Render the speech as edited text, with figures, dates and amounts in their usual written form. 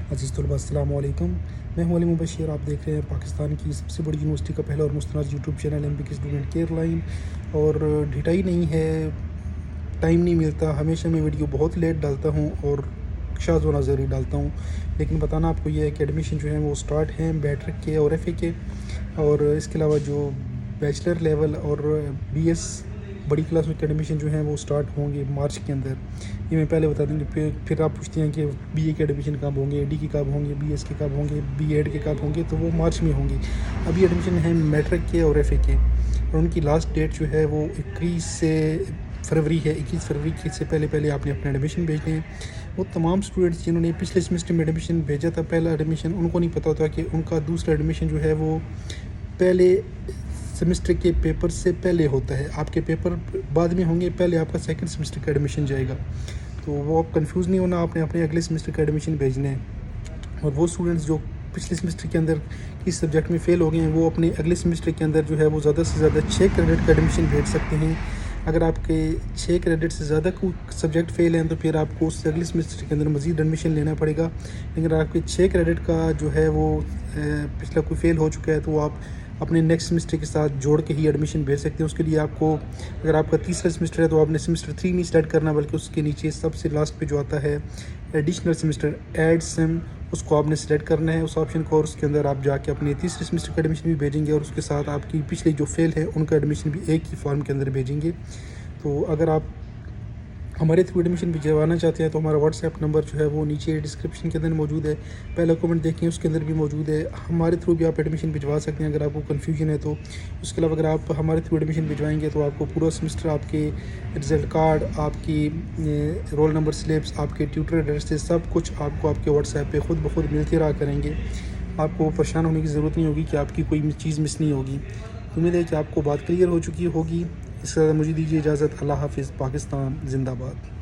अज़ीज़ तलबा अस्सलाम वालेकुम। मैं हूं अली मुबशिर। आप देख रहे हैं पाकिस्तान की सबसे बड़ी यूनिवर्सिटी का पहला और मुस्तनद YouTube channel MBK student care line. और ढिठाई नहीं है, टाइम नहीं मिलता, हमेशा मैं वीडियो बहुत लेट डालता हूं और शाज़ व नाज़री डालता हूं। लेकिन बताना आपको यह है कि एडमिशन जो है वो स्टार्ट हैं मैट्रिक के और FA के, और इसके अलावा जो बैचलर लेवल और BS बड़ी क्लास में एडमिशन जो हैं वो स्टार्ट होंगे मार्च के अंदर। ये मैं पहले बता दूँ कि फिर आप पूछते हैं कि BA के एडमिशन कब होंगे, AD के कब होंगे, BS के कब होंगे, B.Ed के कब होंगे, तो वो मार्च में होंगे। अभी एडमिशन है मैट्रिक के और FA के, और उनकी लास्ट डेट जो है वो 21 फरवरी है। 21 फरवरी के से पहले आपने अपना एडमिशन भेजने हैं। वो तमाम स्टूडेंट्स जिन्होंने पिछले सेमेस्टर में एडमिशन भेजा था, पहला एडमिशन, उनको नहीं पता होता कि उनका दूसरा एडमिशन जो है वो पहले सेमेस्टर के पेपर से पहले होता है। आपके पेपर बाद में होंगे, पहले आपका सेकंड सेमेस्टर का एडमिशन जाएगा। तो वो आप कंफ्यूज नहीं होना, आपने अपने अगले सेमेस्टर का एडमिशन भेजना है। और वो स्टूडेंट्स जो पिछले सेमेस्टर के अंदर किस सब्जेक्ट में फ़ेल हो गए हैं, वो अपने अगले सेमेस्टर के अंदर जो है वो ज़्यादा से ज़्यादा 6 क्रेडिट का एडमिशन भेज सकते हैं। अगर आपके 6 क्रेडिट से ज़्यादा कोई सब्जेक्ट फ़ेल हैं तो फिर आपको उससे अगले सेमेस्टर के अंदर मज़ीद एडमिशन लेना पड़ेगा। लेकिन अगर आपके 6 क्रेडिट का जो है वो पिछला कोई फ़ेल हो चुका है तो आप अपने नेक्स्ट सेमेस्टर के साथ जोड़ के ही एडमिशन भेज सकते हैं। उसके लिए आपको, अगर आपका तीसरा सेमेस्टर है तो आपने सेमेस्टर 3 नहीं सेलेक्ट करना, बल्कि उसके नीचे सबसे लास्ट पे जो आता है एडिशनल सेमेस्टर एड सेम, उसको आपने सेलेक्ट करना है उस ऑप्शन को, और उसके अंदर आप जाके अपने तीसरे सेमेस्टर का एडमिशन भी भेजेंगे और उसके साथ आपकी पिछले जो फेल है उनका एडमिशन भी एक ही फॉर्म के अंदर भेजेंगे। तो अगर आप हमारे थ्रू एडमिशन भिजवाना चाहते हैं तो हमारा व्हाट्सएप नंबर जो है वो नीचे डिस्क्रिप्शन के अंदर मौजूद है। पहला कमेंट देखें, उसके अंदर भी मौजूद है। हमारे थ्रू भी आप एडमिशन भिजवा सकते हैं अगर आपको कन्फ्यूजन है तो। उसके अलावा अगर आप हमारे थ्रू एडमिशन भिजवाएंगे तो आपको पूरा सेमेस्टर, आपके रिज़ल्ट कार्ड, आपकी रोल नंबर स्लिप्स, आपके ट्यूटर एड्रेसेस, सब कुछ आपको आपके व्हाट्सएप पे ख़ुद ब खुद मिलते रहा करेंगे। आपको परेशान होने की ज़रूरत नहीं होगी कि आपकी कोई चीज़ मिस नहीं होगी। उम्मीद है कि आपको बात क्लियर हो चुकी होगी। इसके साथ मुझे दीजिए इजाज़त। अल्लाह हाफ़िज़। पाकिस्तान ज़िंदाबाद।